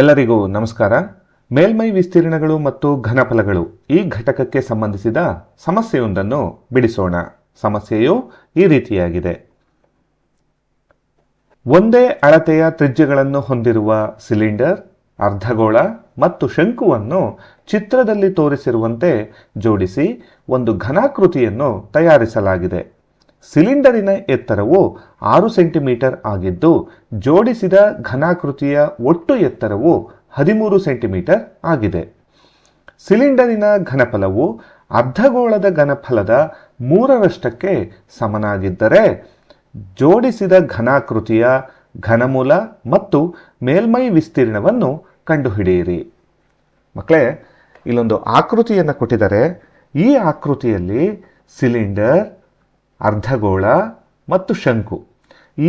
ಎಲ್ಲರಿಗೂ ನಮಸ್ಕಾರ. ಮೇಲ್ಮೈ ವಿಸ್ತೀರ್ಣಗಳು ಮತ್ತು ಘನಫಲಗಳು ಈ ಘಟಕಕ್ಕೆ ಸಂಬಂಧಿಸಿದ ಸಮಸ್ಯೆಯೊಂದನ್ನು ಬಿಡಿಸೋಣ. ಸಮಸ್ಯೆಯು ಈ ರೀತಿಯಾಗಿದೆ. ಒಂದೇ ಅಳತೆಯ ತ್ರಿಜ್ಯಗಳನ್ನು ಹೊಂದಿರುವ ಸಿಲಿಂಡರ್, ಅರ್ಧಗೋಳ ಮತ್ತು ಶಂಕುವನ್ನು ಚಿತ್ರದಲ್ಲಿ ತೋರಿಸಿರುವಂತೆ ಜೋಡಿಸಿ ಒಂದು ಘನಾಕೃತಿಯನ್ನು ತಯಾರಿಸಲಾಗಿದೆ. ಸಿಲಿಂಡರಿನ ಎತ್ತರವು 6 ಸೆಂಟಿಮೀಟರ್ ಆಗಿದ್ದು ಜೋಡಿಸಿದ ಘನಾಕೃತಿಯ ಒಟ್ಟು ಎತ್ತರವು 13 ಸೆಂಟಿಮೀಟರ್ ಆಗಿದೆ. ಸಿಲಿಂಡರಿನ ಘನಫಲವು ಅರ್ಧಗೋಳದ ಘನಫಲದ 3ರಷ್ಟಕ್ಕೆ ಸಮನಾಗಿದ್ದರೆ ಜೋಡಿಸಿದ ಘನಾಕೃತಿಯ ಘನಮೂಲ ಮತ್ತು ಮೇಲ್ಮೈ ವಿಸ್ತೀರ್ಣವನ್ನು ಕಂಡುಹಿಡಿಯಿರಿ. ಮಕ್ಕಳೇ, ಇಲ್ಲೊಂದು ಆಕೃತಿಯನ್ನು ಕೊಟ್ಟಿದ್ದಾರೆ. ಈ ಆಕೃತಿಯಲ್ಲಿ ಸಿಲಿಂಡರ್, ಅರ್ಧಗೋಳ ಮತ್ತು ಶಂಕು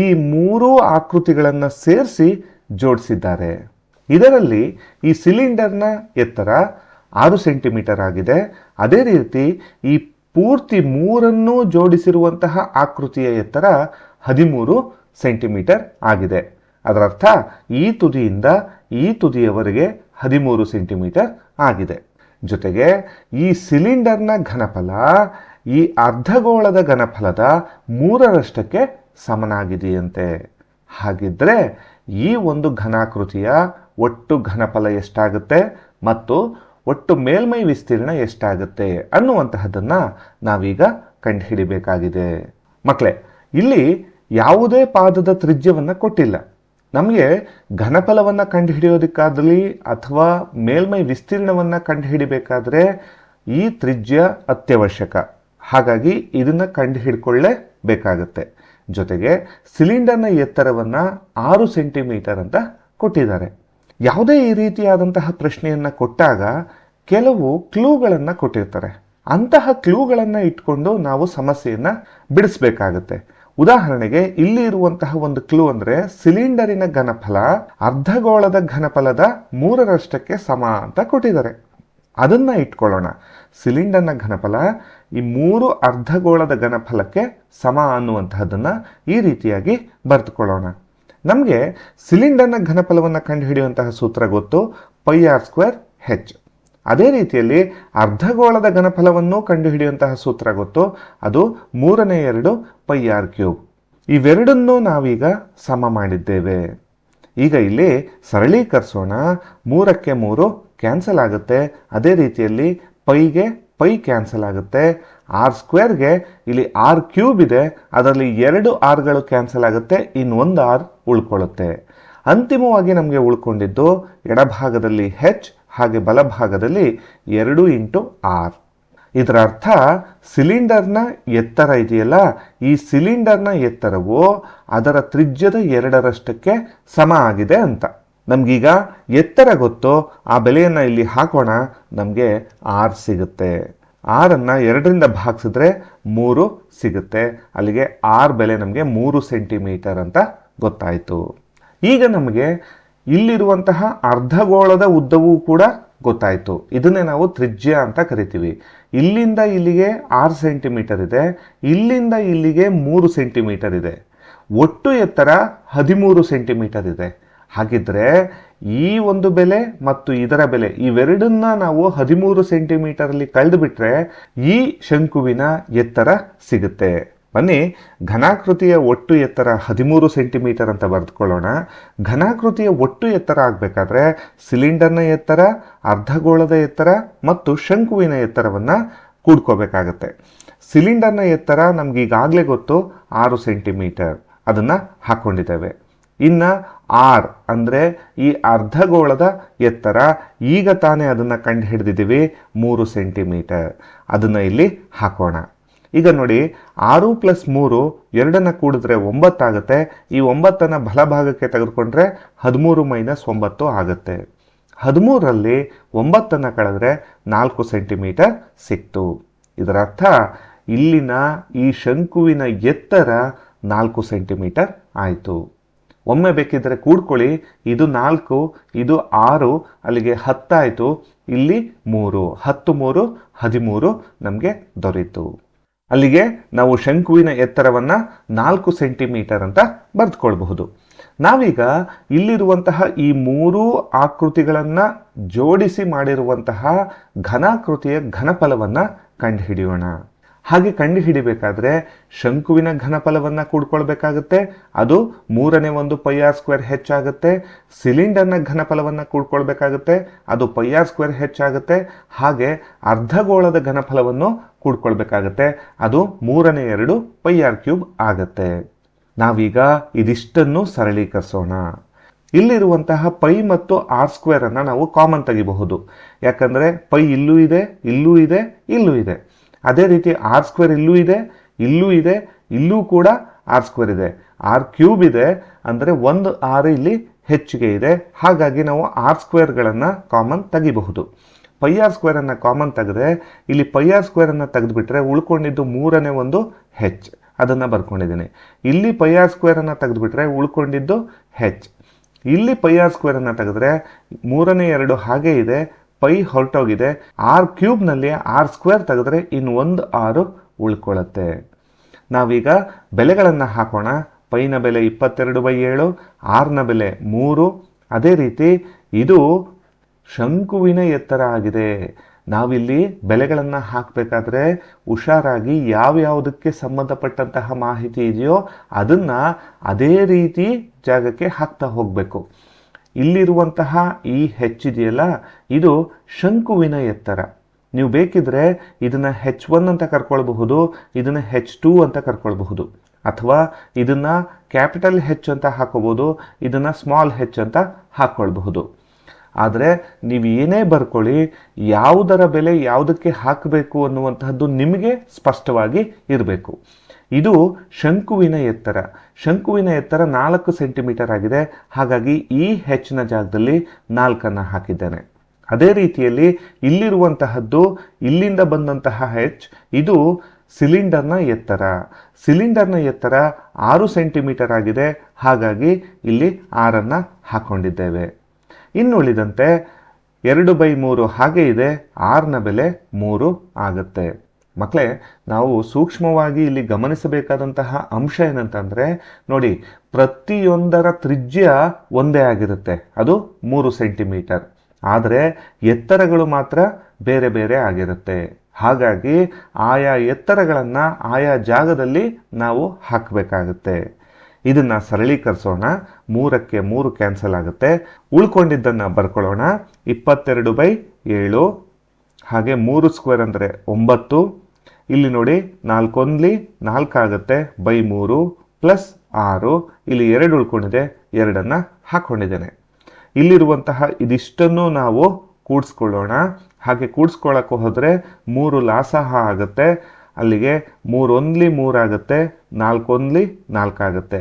ಈ 3 ಆಕೃತಿಗಳನ್ನು ಸೇರಿಸಿ ಜೋಡಿಸಿದ್ದಾರೆ. ಇದರಲ್ಲಿ ಈ ಸಿಲಿಂಡರ್ನ ಎತ್ತರ 6 ಸೆಂಟಿಮೀಟರ್ ಆಗಿದೆ. ಅದೇ ರೀತಿ ಈ ಪೂರ್ತಿ 3 ಜೋಡಿಸಿರುವಂತಹ ಆಕೃತಿಯ ಎತ್ತರ 13 ಸೆಂಟಿಮೀಟರ್ ಆಗಿದೆ. ಅದರರ್ಥ ಈ ತುದಿಯಿಂದ ಈ ತುದಿಯವರೆಗೆ 13 ಸೆಂಟಿಮೀಟರ್ ಆಗಿದೆ. ಜೊತೆಗೆ ಈ ಸಿಲಿಂಡರ್ನ ಘನಫಲ ಈ ಅರ್ಧಗೋಳದ ಘನಫಲದ 3ರಷ್ಟಕ್ಕೆ ಸಮನಾಗಿದೆಯಂತೆ. ಹಾಗಿದ್ರೆ ಈ ಒಂದು ಘನಾಕೃತಿಯ ಒಟ್ಟು ಘನಫಲ ಎಷ್ಟಾಗುತ್ತೆ ಮತ್ತು ಒಟ್ಟು ಮೇಲ್ಮೈ ವಿಸ್ತೀರ್ಣ ಎಷ್ಟಾಗುತ್ತೆ ಅನ್ನುವಂತಹದನ್ನು ನಾವೀಗ ಕಂಡುಹಿಡಿಬೇಕಾಗಿದೆ. ಮಕ್ಕಳೇ, ಇಲ್ಲಿ ಯಾವುದೇ ಪಾದದ ತ್ರಿಜ್ಯವನ್ನು ಕೊಟ್ಟಿಲ್ಲ. ನಮಗೆ ಘನಫಲವನ್ನು ಕಂಡುಹಿಡಿಯೋದಕ್ಕಾಗಲಿ ಅಥವಾ ಮೇಲ್ಮೈ ವಿಸ್ತೀರ್ಣವನ್ನು ಕಂಡುಹಿಡಿಬೇಕಾದ್ರೆ ಈ ತ್ರಿಜ್ಯ ಅತ್ಯವಶ್ಯಕ. ಹಾಗಾಗಿ ಇದನ್ನು ಕಂಡುಹಿಡ್ಕೊಳ್ಳೇಬೇಕಾಗತ್ತೆ. ಜೊತೆಗೆ ಸಿಲಿಂಡರ್ನ ಎತ್ತರವನ್ನು 6 ಸೆಂಟಿಮೀಟರ್ ಅಂತ ಕೊಟ್ಟಿದ್ದಾರೆ. ಯಾವುದೇ ಈ ರೀತಿಯಾದಂತಹ ಪ್ರಶ್ನೆಯನ್ನು ಕೊಟ್ಟಾಗ ಕೆಲವು ಕ್ಲೂಗಳನ್ನು ಕೊಟ್ಟಿರ್ತಾರೆ. ಅಂತಹ ಕ್ಲೂಗಳನ್ನು ಇಟ್ಕೊಂಡು ನಾವು ಸಮಸ್ಯೆಯನ್ನು ಬಿಡಿಸಬೇಕಾಗತ್ತೆ. ಉದಾಹರಣೆಗೆ ಇಲ್ಲಿ ಇರುವಂತಹ ಒಂದು ಕ್ಲೂ ಅಂದರೆ ಸಿಲಿಂಡರಿನ ಘನಫಲ ಅರ್ಧಗೋಳದ ಘನಫಲದ 3ರಷ್ಟಕ್ಕೆ ಸಮ ಅಂತ ಕೊಟ್ಟಿದ್ದಾರೆ. ಅದನ್ನ ಇಟ್ಕೊಳ್ಳೋಣ. ಸಿಲಿಂಡರ್ನ ಘನಫಲ ಈ 3 ಅರ್ಧಗೋಳದ ಘನಫಲಕ್ಕೆ ಸಮ ಅನ್ನುವಂತಹದನ್ನ ಈ ರೀತಿಯಾಗಿ ಬರೆದುಕೊಳ್ಳೋಣ. ನಮಗೆ ಸಿಲಿಂಡರ್ನ ಘನಫಲವನ್ನು ಕಂಡುಹಿಡಿಯುವಂತಹ ಸೂತ್ರ ಗೊತ್ತು, πr²h. ಅದೇ ರೀತಿಯಲ್ಲಿ ಅರ್ಧಗೋಳದ ಘನಫಲವನ್ನು ಕಂಡುಹಿಡಿಯುವಂತಹ ಸೂತ್ರ ಗೊತ್ತು, ಅದು 3/2 πr³. ಇವೆರಡನ್ನೂ ನಾವೀಗ ಸಮ ಮಾಡಿದ್ದೇವೆ. ಈಗ ಇಲ್ಲಿ ಸರಳೀಕರಿಸೋಣ. 3ಕ್ಕೆ 3 ಕ್ಯಾನ್ಸಲ್ ಆಗುತ್ತೆ. ಅದೇ ರೀತಿಯಲ್ಲಿ ಪೈಗೆ ಪೈ ಕ್ಯಾನ್ಸಲ್ ಆಗುತ್ತೆ. r²ಗೆ ಇಲ್ಲಿ r³ ಇದೆ, ಅದರಲ್ಲಿ 2 rಗಳು ಕ್ಯಾನ್ಸಲ್ ಆಗುತ್ತೆ, ಇನ್ನು 1 r ಉಳ್ಕೊಳ್ಳುತ್ತೆ. ಅಂತಿಮವಾಗಿ ನಮಗೆ ಉಳ್ಕೊಂಡಿದ್ದು ಎಡಭಾಗದಲ್ಲಿ h ಹಾಗೆ ಬಲಭಾಗದಲ್ಲಿ 2 × r. ಇದರ ಅರ್ಥ ಸಿಲಿಂಡರ್ನ ಎತ್ತರ ಇದೆಯಲ್ಲ, ಈ ಸಿಲಿಂಡರ್ನ ಎತ್ತರವು ಅದರ ತ್ರಿಜ್ಯದ 2ರಷ್ಟಕ್ಕೆ ಸಮ ಆಗಿದೆ ಅಂತ. ನಮಗೀಗ ಎತ್ತರ ಗೊತ್ತು, ಆ ಬೆಲೆಯನ್ನು ಇಲ್ಲಿ ಹಾಕೋಣ. ನಮಗೆ r ಸಿಗುತ್ತೆ. rನ್ನು 2ರಿಂದ ಭಾಗಿಸಿದ್ರೆ 3 ಸಿಗುತ್ತೆ. ಅಲ್ಲಿಗೆ r ಬೆಲೆ ನಮಗೆ 3 ಸೆಂಟಿಮೀಟರ್ ಅಂತ ಗೊತ್ತಾಯಿತು. ಈಗ ನಮಗೆ ಇಲ್ಲಿರುವಂತಹ ಅರ್ಧಗೋಳದ ಉದ್ದವೂ ಕೂಡ ಗೊತ್ತಾಯಿತು. ಇದನ್ನೇ ನಾವು ತ್ರಿಜ್ಯ ಅಂತ ಕರಿತೀವಿ. ಇಲ್ಲಿಂದ ಇಲ್ಲಿಗೆ 6 ಸೆಂಟಿಮೀಟರ್ ಇದೆ, ಇಲ್ಲಿಂದ ಇಲ್ಲಿಗೆ 3 ಸೆಂಟಿಮೀಟರ್ ಇದೆ. ಒಟ್ಟು ಎತ್ತರ 13 ಸೆಂಟಿಮೀಟರ್ ಇದೆ. ಹಾಗಿದ್ರೆ ಈ ಒಂದು ಬೆಲೆ ಮತ್ತು ಇದರ ಬೆಲೆ ಇವೆರಡನ್ನ ನಾವು 13 ಸೆಂಟಿಮೀಟರಲ್ಲಿ ಕಳೆದು ಬಿಟ್ರೆ ಈ ಶಂಕುವಿನ ಎತ್ತರ ಸಿಗುತ್ತೆ. ಬನ್ನಿ, ಘನಾಕೃತಿಯ ಒಟ್ಟು ಎತ್ತರ 13 ಸೆಂಟಿಮೀಟರ್ ಅಂತ ಬರೆದುಕೊಳ್ಳೋಣ. ಘನಾಕೃತಿಯ ಒಟ್ಟು ಎತ್ತರ ಆಗಬೇಕಾದ್ರೆ ಸಿಲಿಂಡರ್ನ ಎತ್ತರ, ಅರ್ಧಗೋಳದ ಎತ್ತರ ಮತ್ತು ಶಂಕುವಿನ ಎತ್ತರವನ್ನು ಕೂಡ್ಕೋಬೇಕಾಗತ್ತೆ. ಸಿಲಿಂಡರ್ನ ಎತ್ತರ ನಮ್ಗೆ ಈಗಾಗಲೇ ಗೊತ್ತು, 6 ಸೆಂಟಿಮೀಟರ್. ಅದನ್ನು ಹಾಕ್ಕೊಂಡಿದ್ದೇವೆ. ಇನ್ನು r ಅಂದರೆ ಈ ಅರ್ಧಗೋಳದ ಎತ್ತರ, ಈಗ ತಾನೇ ಅದನ್ನು ಕಂಡು ಹಿಡಿದಿದ್ದೀವಿ, 3 ಸೆಂಟಿಮೀಟರ್. ಅದನ್ನು ಇಲ್ಲಿ ಹಾಕೋಣ. ಈಗ ನೋಡಿ, 6 + 3 2ನ್ನು ಕೂಡಿದ್ರೆ 9 ಆಗುತ್ತೆ. ಈ 9ನ್ನು ಬಲಭಾಗಕ್ಕೆ ತೆಗೆದುಕೊಂಡ್ರೆ 13 - 9 ಆಗುತ್ತೆ. 13ರಲ್ಲಿ 9ನ್ನು ಕಳೆದ್ರೆ 4 ಸೆಂಟಿಮೀಟರ್ ಸಿಕ್ತು. ಇದರ ಅರ್ಥ ಇಲ್ಲಿನ ಈ ಶಂಕುವಿನ ಎತ್ತರ 4 ಸೆಂಟಿಮೀಟರ್ ಆಯಿತು. ಒಮ್ಮೆ ಬೇಕಿದ್ರೆ ಕೂಡ್ಕೊಳ್ಳಿ. ಇದು 4, ಇದು 6, ಅಲ್ಲಿಗೆ 10 ಆಯಿತು. ಇಲ್ಲಿ 3, 10 3 13 ನಮಗೆ ದೊರೆಯಿತು. ಅಲ್ಲಿಗೆ ನಾವು ಶಂಕುವಿನ ಎತ್ತರವನ್ನು 4 ಸೆಂಟಿಮೀಟರ್ ಅಂತ ಬರೆದುಕೊಳ್ಬಹುದು. ನಾವೀಗ ಇಲ್ಲಿರುವಂತಹ ಈ ಮೂರೂ ಆಕೃತಿಗಳನ್ನು ಜೋಡಿಸಿ ಮಾಡಿರುವಂತಹ ಘನಾಕೃತಿಯ ಘನಫಲವನ್ನು ಕಂಡುಹಿಡಿಯೋಣ. ಹಾಗೆ ಕಂಡುಹಿಡಿಬೇಕಾದ್ರೆ ಶಂಕುವಿನ ಘನಫಲವನ್ನು ಕೂಡ್ಕೊಳ್ಬೇಕಾಗುತ್ತೆ, ಅದು 3/1 πr² ಹೆಚ್ಚಾಗುತ್ತೆ. ಸಿಲಿಂಡರ್ನ ಘನಫಲವನ್ನು ಕೂಡ್ಕೊಳ್ಬೇಕಾಗುತ್ತೆ, ಅದು πr² ಹೆಚ್ಚಾಗುತ್ತೆ. ಹಾಗೆ ಅರ್ಧಗೋಳದ ಘನಫಲವನ್ನು ಕೂಡ್ಕೊಳ್ಬೇಕಾಗುತ್ತೆ, ಅದು 3/2 πr³ ಆಗುತ್ತೆ. ನಾವೀಗ ಇದಿಷ್ಟನ್ನು ಸರಳೀಕರಿಸೋಣ. ಇಲ್ಲಿರುವಂತಹ ಪೈ ಮತ್ತು r² ಅನ್ನು ನಾವು ಕಾಮನ್ ತೆಗಿಬಹುದು. ಯಾಕಂದರೆ ಪೈ ಇಲ್ಲೂ ಇದೆ, ಇಲ್ಲೂ ಇದೆ, ಇಲ್ಲೂ ಇದೆ. ಅದೇ ರೀತಿ r² ಇಲ್ಲೂ ಇದೆ, ಇಲ್ಲೂ ಇದೆ, ಇಲ್ಲೂ ಕೂಡ r² ಇದೆ. r³ ಇದೆ ಅಂದರೆ ಒಂದು r ಇಲ್ಲಿ ಹೆಚ್ಚಿಗೆ ಇದೆ. ಹಾಗಾಗಿ ನಾವು r²ಗಳನ್ನು ಕಾಮನ್ ತೆಗಿಬಹುದು. πr² ಅನ್ನು ಕಾಮನ್ ತೆಗೆದ್ರೆ ಇಲ್ಲಿ πr² ಅನ್ನು ತೆಗೆದುಬಿಟ್ರೆ ಉಳ್ಕೊಂಡಿದ್ದು 3/1 h, ಅದನ್ನು ಬರ್ಕೊಂಡಿದ್ದೀನಿ. ಇಲ್ಲಿ πr² ಅನ್ನು ತೆಗೆದುಬಿಟ್ರೆ ಉಳ್ಕೊಂಡಿದ್ದು h. ಇಲ್ಲಿ πr² ಅನ್ನು ತೆಗೆದ್ರೆ 3/2 ಹಾಗೆ ಇದೆ, ಪೈ ಹೊರಟೋಗಿದೆ. r³ r² ತೆಗೆದ್ರೆ ಇನ್ನು ಒಂದು 6 ಉಳ್ಕೊಳ್ಳುತ್ತೆ. ನಾವೀಗ ಬೆಲೆಗಳನ್ನು ಹಾಕೋಣ. ಪೈನ ಬೆಲೆ 22/7, r ನ ಬೆಲೆ 3. ಅದೇ ರೀತಿ ಇದು ಶಂಕುವಿನ ಎತ್ತರ ಆಗಿದೆ. ನಾವಿಲ್ಲಿ ಬೆಲೆಗಳನ್ನು ಹಾಕಬೇಕಾದ್ರೆ ಹುಷಾರಾಗಿ ಯಾವ್ಯಾವುದಕ್ಕೆ ಸಂಬಂಧಪಟ್ಟಂತಹ ಮಾಹಿತಿ ಇದೆಯೋ ಅದನ್ನು ಅದೇ ರೀತಿ ಜಾಗಕ್ಕೆ ಹಾಕ್ತಾ ಹೋಗಬೇಕು. ಇಲ್ಲಿರುವಂತಹ ಈ ಹೆಚ್ಚಿದೆಯಲ್ಲ, ಇದು ಶಂಕುವಿನ ಎತ್ತರ. ನೀವು ಬೇಕಿದ್ರೆ ಇದನ್ನು h1 ಅಂತ ಕರ್ಕೊಳ್ಬಹುದು, ಇದನ್ನು h2 ಅಂತ ಕರ್ಕೊಳ್ಬಹುದು, ಅಥವಾ ಇದನ್ನು ಕ್ಯಾಪಿಟಲ್ H ಅಂತ ಹಾಕೋಬಹುದು, ಇದನ್ನು ಸ್ಮಾಲ್ h ಅಂತ ಹಾಕ್ಕೊಳ್ಬಹುದು. ಆದರೆ ನೀವು ಏನೇ ಬರ್ಕೊಳ್ಳಿ, ಯಾವುದರ ಬೆಲೆ ಯಾವುದಕ್ಕೆ ಹಾಕಬೇಕು ಅನ್ನುವಂತಹದ್ದು ನಿಮಗೆ ಸ್ಪಷ್ಟವಾಗಿ ಇರಬೇಕು. ಇದು ಶಂಕುವಿನ ಎತ್ತರ. ಶಂಕುವಿನ ಎತ್ತರ 4 ಸೆಂಟಿಮೀಟರ್ ಆಗಿದೆ. ಹಾಗಾಗಿ ಈ ಹೆಚ್ಚಿನ ಜಾಗದಲ್ಲಿ 4 ಹಾಕಿದ್ದೇನೆ. ಅದೇ ರೀತಿಯಲ್ಲಿ ಇಲ್ಲಿರುವಂತಹದ್ದು, ಇಲ್ಲಿಂದ ಬಂದಂತಹ h, ಇದು ಸಿಲಿಂಡರ್ನ ಎತ್ತರ. ಸಿಲಿಂಡರ್ನ ಎತ್ತರ 6 ಸೆಂಟಿಮೀಟರ್ ಆಗಿದೆ. ಹಾಗಾಗಿ ಇಲ್ಲಿ 6 ಹಾಕೊಂಡಿದ್ದೇವೆ. ಇನ್ನುಳಿದಂತೆ 2/3 ಹಾಗೆ ಇದೆ, r ನ ಬೆಲೆ 3 ಆಗುತ್ತೆ. ಮಕ್ಕಳೇ, ನಾವು ಸೂಕ್ಷ್ಮವಾಗಿ ಇಲ್ಲಿ ಗಮನಿಸಬೇಕಾದಂತಹ ಅಂಶ ಏನಂತಂದರೆ, ನೋಡಿ, ಪ್ರತಿಯೊಂದರ ತ್ರಿಜ್ಯ ಒಂದೇ ಆಗಿರುತ್ತೆ, ಅದು 3 ಸೆಂಟಿಮೀಟರ್. ಆದರೆ ಎತ್ತರಗಳು ಮಾತ್ರ ಬೇರೆ ಬೇರೆ ಆಗಿರುತ್ತೆ. ಹಾಗಾಗಿ ಆಯಾ ಎತ್ತರಗಳನ್ನು ಆಯಾ ಜಾಗದಲ್ಲಿ ನಾವು ಹಾಕಬೇಕಾಗುತ್ತೆ. ಇದನ್ನು ಸರಳೀಕರಿಸೋಣ. 3ಕ್ಕೆ 3 ಕ್ಯಾನ್ಸಲ್ ಆಗುತ್ತೆ. ಉಳ್ಕೊಂಡಿದ್ದನ್ನು ಬರ್ಕೊಳ್ಳೋಣ. 22/7, ಹಾಗೆ 3² ಅಂದರೆ 9. ಇಲ್ಲಿ ನೋಡಿ, 4 4 ಆಗುತ್ತೆ, /3 ಪ್ಲಸ್ 6. ಇಲ್ಲಿ 2 ಉಳ್ಕೊಂಡಿದೆ, 2 ಹಾಕ್ಕೊಂಡಿದ್ದೇನೆ. ಇಲ್ಲಿರುವಂತಹ ಇದಿಷ್ಟನ್ನು ನಾವು ಕೂಡಿಸ್ಕೊಳ್ಳೋಣ. ಹಾಗೆ ಕೂಡಿಸ್ಕೊಳ್ಳೋಕೆ ಹೋದರೆ 3 ಲಾಸಹ ಆಗುತ್ತೆ. ಅಲ್ಲಿಗೆ 3 1 3 ಆಗುತ್ತೆ, 4 1 4 ಆಗುತ್ತೆ.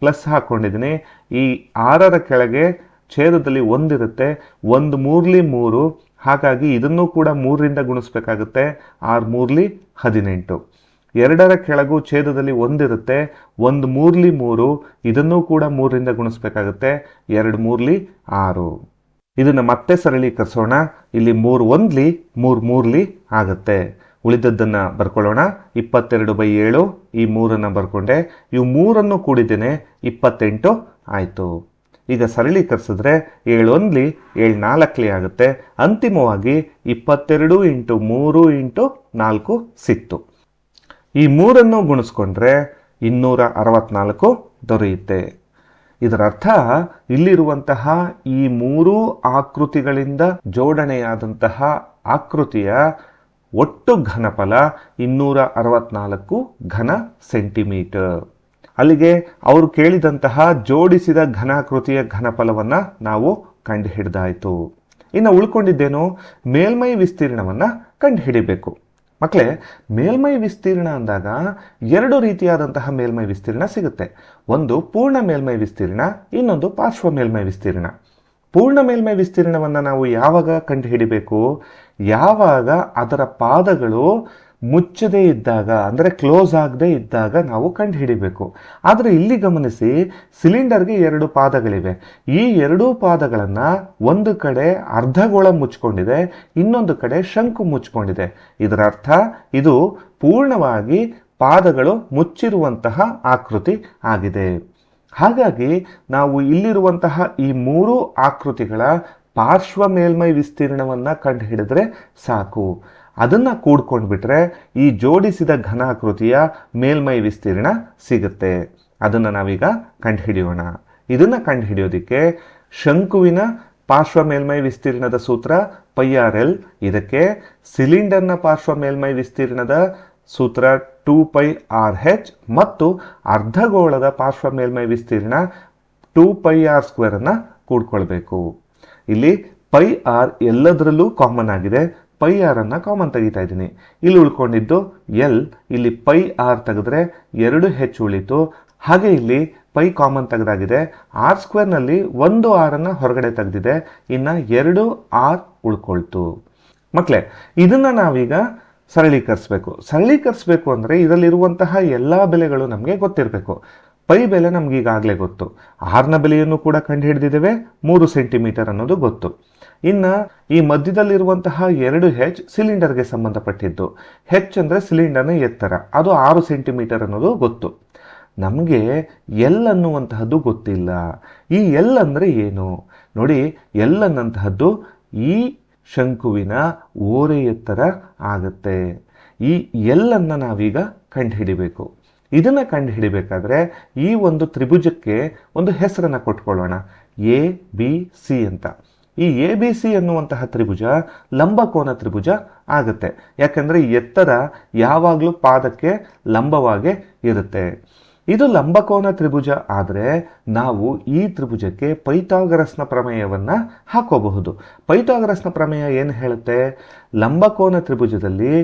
ಪ್ಲಸ್ ಹಾಕ್ಕೊಂಡಿದ್ದೀನಿ. ಈ 6ರ ಕೆಳಗೆ ಛೇದದಲ್ಲಿ 1 ಇರುತ್ತೆ, 1 3 3. ಹಾಗಾಗಿ ಇದನ್ನು ಕೂಡ 3ರಿಂದ ಗುಣಿಸ್ಬೇಕಾಗುತ್ತೆ. 6 3 18. 2ರ ಕೆಳಗೂ ಛೇದದಲ್ಲಿ 1 ಇರುತ್ತೆ, 1 3 3. ಇದನ್ನು ಕೂಡ 3ರಿಂದ ಗುಣಿಸ್ಬೇಕಾಗುತ್ತೆ. 2 3 6. ಇದನ್ನು ಮತ್ತೆ ಸರಳೀಕರಿಸೋಣ. ಇಲ್ಲಿ 3 1 3 3 ಆಗುತ್ತೆ. ಉಳಿದದ್ದನ್ನು ಬರ್ಕೊಳ್ಳೋಣ. 22/7, ಈ 3 ಬರ್ಕೊಂಡೆ. ಇವು 3 ಕೂಡಿದ್ದೇನೆ, 28 ಆಯಿತು. ಈಗ ಸರಳೀಕರಿಸಿದ್ರೆ 7 1 7 4 ಆಗುತ್ತೆ. ಅಂತಿಮವಾಗಿ 22 × 3 × 4 ಸಿಕ್ತು. ಈ 3 ಗುಣಿಸ್ಕೊಂಡ್ರೆ 264 ದೊರೆಯುತ್ತೆ. ಇದರ ಅರ್ಥ ಇಲ್ಲಿರುವಂತಹ ಈ 3 ಆಕೃತಿಗಳಿಂದ ಜೋಡಣೆಯಾದಂತಹ ಆಕೃತಿಯ ಒಟ್ಟು ಘನಫಲ 264 ಘನ ಸೆಂಟಿಮೀಟರ್. ಅಲ್ಲಿಗೆ ಅವರು ಕೇಳಿದಂತಹ ಜೋಡಿಸಿದ ಘನಾಕೃತಿಯ ಘನಫಲವನ್ನು ನಾವು ಕಂಡುಹಿಡಿದಾಯಿತು. ಇನ್ನು ಉಳ್ಕೊಂಡಿದ್ದೇನು? ಮೇಲ್ಮೈ ವಿಸ್ತೀರ್ಣವನ್ನು ಕಂಡುಹಿಡಿಬೇಕು. ಮಕ್ಕಳೇ, ಮೇಲ್ಮೈ ವಿಸ್ತೀರ್ಣ ಅಂದಾಗ 2 ರೀತಿಯಾದಂತಹ ಮೇಲ್ಮೈ ವಿಸ್ತೀರ್ಣ ಸಿಗುತ್ತೆ. ಒಂದು ಪೂರ್ಣ ಮೇಲ್ಮೈ ವಿಸ್ತೀರ್ಣ, ಇನ್ನೊಂದು ಪಾರ್ಶ್ವ ಮೇಲ್ಮೈ ವಿಸ್ತೀರ್ಣ. ಪೂರ್ಣ ಮೇಲ್ಮೈ ವಿಸ್ತೀರ್ಣವನ್ನು ನಾವು ಯಾವಾಗ ಕಂಡುಹಿಡಿಬೇಕು? ಯಾವಾಗ ಅದರ ಪಾದಗಳು ಮುಚ್ಚದೇ ಇದ್ದಾಗ, ಅಂದರೆ ಕ್ಲೋಸ್ ಆಗದೆ ಇದ್ದಾಗ ನಾವು ಕಂಡುಹಿಡಿಬೇಕು. ಆದರೆ ಇಲ್ಲಿ ಗಮನಿಸಿ, ಸಿಲಿಂಡರ್ಗೆ 2 ಪಾದಗಳಿವೆ. ಈ 2 ಪಾದಗಳನ್ನು ಒಂದು ಕಡೆ ಅರ್ಧಗೋಳ ಮುಚ್ಕೊಂಡಿದೆ, ಇನ್ನೊಂದು ಕಡೆ ಶಂಕು ಮುಚ್ಕೊಂಡಿದೆ. ಇದರ ಅರ್ಥ ಇದು ಪೂರ್ಣವಾಗಿ ಪಾದಗಳು ಮುಚ್ಚಿರುವಂತಹ ಆಕೃತಿ ಆಗಿದೆ. ಹಾಗಾಗಿ ನಾವು ಇಲ್ಲಿರುವಂತಹ ಈ ಮೂರು ಆಕೃತಿಗಳ ಪಾರ್ಶ್ವ ಮೇಲ್ಮೈ ವಿಸ್ತೀರ್ಣವನ್ನು ಕಂಡುಹಿಡಿದ್ರೆ ಸಾಕು. ಅದನ್ನು ಕೂಡ್ಕೊಂಡ್ಬಿಟ್ರೆ ಈ ಜೋಡಿಸಿದ ಘನಾಕೃತಿಯ ಮೇಲ್ಮೈ ವಿಸ್ತೀರ್ಣ ಸಿಗುತ್ತೆ. ಅದನ್ನು ನಾವೀಗ ಕಂಡುಹಿಡಿಯೋಣ. ಇದನ್ನು ಕಂಡುಹಿಡಿಯೋದಕ್ಕೆ ಶಂಕುವಿನ ಪಾರ್ಶ್ವ ಮೇಲ್ಮೈ ವಿಸ್ತೀರ್ಣದ ಸೂತ್ರ πr_l, ಇದಕ್ಕೆ ಸಿಲಿಂಡರ್ನ ಪಾರ್ಶ್ವ ಮೇಲ್ಮೈ ವಿಸ್ತೀರ್ಣದ ಸೂತ್ರ 2πr_h ಮತ್ತು ಅರ್ಧಗೋಳದ ಪಾರ್ಶ್ವ ಮೇಲ್ಮೈ ವಿಸ್ತೀರ್ಣ 2πr² ಅನ್ನು ಕೂಡ್ಕೊಳ್ಬೇಕು. ಇಲ್ಲಿ πr ಎಲ್ಲದರಲ್ಲೂ ಕಾಮನ್ ಆಗಿದೆ, πr ಅನ್ನು ಕಾಮನ್ ತೆಗಿತಾ ಇದ್ದೀನಿ. ಇಲ್ಲಿ ಉಳ್ಕೊಂಡಿದ್ದು l, ಇಲ್ಲಿ πr ತೆಗೆದ್ರೆ 2h ಉಳಿತು. ಹಾಗೆ ಇಲ್ಲಿ ಪೈ ಕಾಮನ್ ತೆಗೆದಾಗಿದೆ. r² ನಲ್ಲಿ ಒಂದು r ಅನ್ನು ಹೊರಗಡೆ ತೆಗೆದಿದೆ, ಇನ್ನು 2r ಉಳ್ಕೊಳ್ತು. ಮಕ್ಕಳೇ, ಇದನ್ನ ನಾವೀಗ ಸರಳೀಕರಿಸಬೇಕು ಅಂದರೆ ಇದರಲ್ಲಿರುವಂತಹ ಎಲ್ಲ ಬೆಲೆಗಳು ನಮಗೆ ಗೊತ್ತಿರಬೇಕು. ಪೈ ಬೆಲೆ ನಮ್ಗೆ ಈಗಾಗಲೇ ಗೊತ್ತು, ಆರ್ನ ಬೆಲೆಯನ್ನು ಕೂಡ ಕಂಡು ಹಿಡಿದಿದ್ದೇವೆ, 3 ಸೆಂಟಿಮೀಟರ್ ಅನ್ನೋದು ಗೊತ್ತು. ಇನ್ನು ಈ ಮಧ್ಯದಲ್ಲಿರುವಂತಹ 2h ಸಿಲಿಂಡರ್ಗೆ ಸಂಬಂಧಪಟ್ಟಿದ್ದು. ಹೆಚ್ ಅಂದರೆ ಸಿಲಿಂಡರ್ನ ಎತ್ತರ, ಅದು 6 ಸೆಂಟಿಮೀಟರ್ ಅನ್ನೋದು ಗೊತ್ತು. ನಮಗೆ ಎಲ್ ಅನ್ನುವಂತಹದ್ದು ಗೊತ್ತಿಲ್ಲ. ಈ ಎಲ್ ಅಂದರೆ ಏನು ನೋಡಿ, ಎಲ್ ಅನ್ನಂತಹದ್ದು ಈ ಶಂಕುವಿನ ಓರೆ ಎತ್ತರ ಆಗುತ್ತೆ. ಈ ಎಲ್ ಅನ್ನು ನಾವೀಗ ಕಂಡುಹಿಡಿಬೇಕು. ಇದನ್ನು ಕಂಡುಹಿಡಿಬೇಕಾದ್ರೆ ಈ ಒಂದು ತ್ರಿಭುಜಕ್ಕೆ ಒಂದು ಹೆಸರನ್ನು ಕೊಟ್ಕೊಳ್ಳೋಣ, ABC ಅಂತ. ಈ ABC ಅನ್ನುವಂತಹ ತ್ರಿಭುಜ ಲಂಬಕೋನ ತ್ರಿಭುಜ ಆಗುತ್ತೆ. ಯಾಕಂದರೆ ಎತ್ತರ ಯಾವಾಗಲೂ ಪಾದಕ್ಕೆ ಲಂಬವಾಗೇ ಇರುತ್ತೆ. ಇದು ಲಂಬಕೋನ ತ್ರಿಭುಜ ಆದರೆ ನಾವು ಈ ತ್ರಿಭುಜಕ್ಕೆ ಪೈಥಾಗರಸ್ನ ಪ್ರಮೇಯವನ್ನು ಹಾಕೋಬಹುದು. ಪೈಥಾಗರಸ್ನ ಪ್ರಮೇಯ ಏನು ಹೇಳುತ್ತೆ? ಲಂಬಕೋನ ತ್ರಿಭುಜದಲ್ಲಿ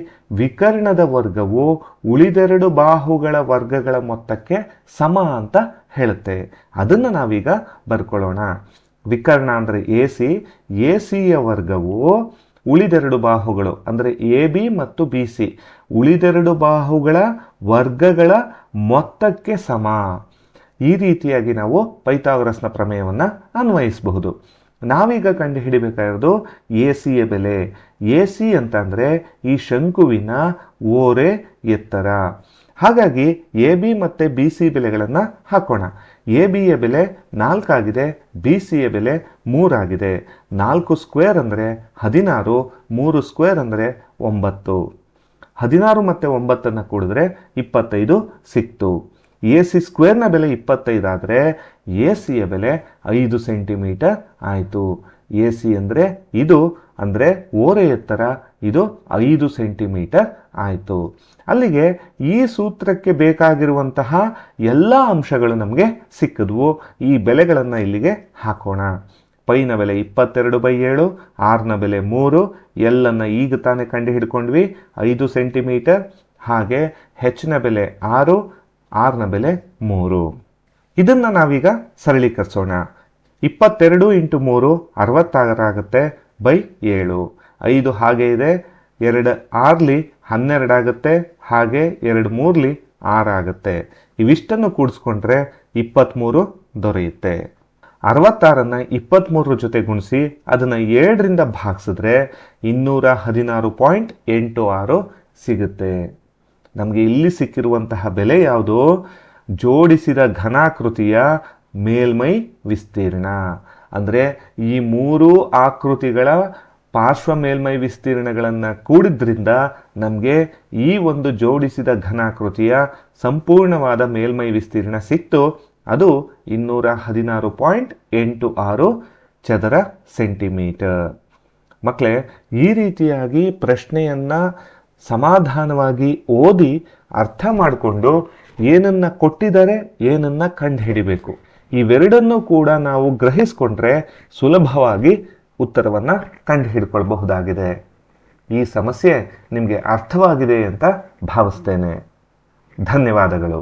ವಿಕರ್ಣದ ವರ್ಗವು ಉಳಿದೆರಡು ಬಾಹುಗಳ ವರ್ಗಗಳ ಮೊತ್ತಕ್ಕೆ ಸಮ ಅಂತ ಹೇಳುತ್ತೆ. ಅದನ್ನು ನಾವೀಗ ಬರ್ಕೊಳ್ಳೋಣ. ವಿಕರ್ಣ ಅಂದರೆ ಎಸಿಯ ವರ್ಗವು ಉಳಿದೆರಡು ಬಾಹುಗಳು ಅಂದರೆ AB ಮತ್ತು BC ಉಳಿದೆರಡು ಬಾಹುಗಳ ವರ್ಗಗಳ ಮೊತ್ತಕ್ಕೆ ಸಮ. ಈ ರೀತಿಯಾಗಿ ನಾವು ಪೈಥಾಗರಸ್ನ ಪ್ರಮೇಯವನ್ನು ಅನ್ವಯಿಸಬಹುದು. ನಾವೀಗ ಕಂಡು ಹಿಡಿಬೇಕಾಗಿರೋದು ಎಸಿಯ ಬೆಲೆ. ಎಸಿ ಅಂತಂದರೆ ಈ ಶಂಕುವಿನ ಓರೆ ಎತ್ತರ. ಹಾಗಾಗಿ AB ಮತ್ತು BC ಬೆಲೆಗಳನ್ನು ಹಾಕೋಣ. ABಯ ಬೆಲೆ 4 ಆಗಿದೆ, BCಯ ಬೆಲೆ 3 ಆಗಿದೆ. 4 ಸ್ಕ್ವೇರ್ ಅಂದರೆ 16, 3 ಸ್ಕ್ವೇರ್ ಅಂದರೆ 9. 16 ಮತ್ತು 9 ಕೂಡಿದ್ರೆ 25 ಸಿಕ್ತು. AC ಸ್ಕ್ವೇರ್ನ ಬೆಲೆ 25 ಆದರೆ ACಯ ಬೆಲೆ 5 ಸೆಂಟಿಮೀಟರ್ ಆಯಿತು. AC ಅಂದರೆ ಇದು ಅಂದರೆ ಓರೆ ಎತ್ತರ, ಇದು 5 ಸೆಂಟಿಮೀಟರ್ ಆಯಿತು. ಅಲ್ಲಿಗೆ ಈ ಸೂತ್ರಕ್ಕೆ ಬೇಕಾಗಿರುವಂತಹ ಎಲ್ಲ ಅಂಶಗಳು ನಮಗೆ ಸಿಕ್ಕಿದ್ವು. ಈ ಬೆಲೆಗಳನ್ನು ಇಲ್ಲಿಗೆ ಹಾಕೋಣ. ಪೈನ ಬೆಲೆ 22/7, ಆರ್ನ ಬೆಲೆ 3, ಎಲ್ಲನ್ನು ಈಗ ತಾನೇ ಕಂಡು ಹಿಡ್ಕೊಂಡ್ವಿ 5 ಸೆಂಟಿಮೀಟರ್. ಹಾಗೆ ಹೆಚ್ಚಿನ ಬೆಲೆ 6, ಆರ್ನ ಬೆಲೆ 3. ಇದನ್ನು ನಾವೀಗ ಸರಳೀಕರಿಸೋಣ. 22 × 3 66 ಆಗುತ್ತೆ /7. 5 ಹಾಗೆ ಇದೆ, 2 6ಲಿ 12 ಆಗುತ್ತೆ, ಹಾಗೆ 2 3ಲಿ 6 ಆಗುತ್ತೆ. ಇವಿಷ್ಟನ್ನು ಕೂಡಿಸ್ಕೊಂಡ್ರೆ 23 ದೊರೆಯುತ್ತೆ. 66ನ್ನು 23 ಜೊತೆ ಗುಣಿಸಿ ಅದನ್ನು 7ರಿಂದ ಭಾಗಿಸಿದ್ರೆ 216.86 ಸಿಗುತ್ತೆ. ನಮಗೆ ಇಲ್ಲಿ ಸಿಕ್ಕಿರುವಂತಹ ಬೆಲೆ ಯಾವುದು? ಜೋಡಿಸಿದ ಘನಾಕೃತಿಯ ಮೇಲ್ಮೈ ವಿಸ್ತೀರ್ಣ. ಅಂದರೆ ಈ ಮೂರು ಆಕೃತಿಗಳ ಪಾರ್ಶ್ವ ಮೇಲ್ಮೈ ವಿಸ್ತೀರ್ಣಗಳನ್ನು ಕೂಡಿದ್ರಿಂದ ನಮಗೆ ಈ ಒಂದು ಜೋಡಿಸಿದ ಘನಾಕೃತಿಯ ಸಂಪೂರ್ಣವಾದ ಮೇಲ್ಮೈ ವಿಸ್ತೀರ್ಣ ಸಿಕ್ತು. ಅದು 216.86 ಚದರ ಸೆಂಟಿಮೀಟರ್. ಮಕ್ಕಳೇ, ಈ ರೀತಿಯಾಗಿ ಪ್ರಶ್ನೆಯನ್ನು ಸಮಾಧಾನವಾಗಿ ಓದಿ ಅರ್ಥ ಮಾಡಿಕೊಂಡು ಏನನ್ನ ಕೊಟ್ಟಿದ್ದಾರೆ ಏನನ್ನ ಕಂಡುಹಿಡಿಬೇಕು, ಇವೆರಡನ್ನೂ ಕೂಡ ನಾವು ಗ್ರಹಿಸ್ಕೊಂಡ್ರೆ ಸುಲಭವಾಗಿ ಉತ್ತರವನ್ನು ಕಂಡುಹಿಡ್ಕೊಳ್ಬಹುದಾಗಿದೆ. ಈ ಸಮಸ್ಯೆ ನಿಮಗೆ ಅರ್ಥವಾಗಿದೆ ಅಂತ ಭಾವಿಸ್ತೇನೆ. ಧನ್ಯವಾದಗಳು.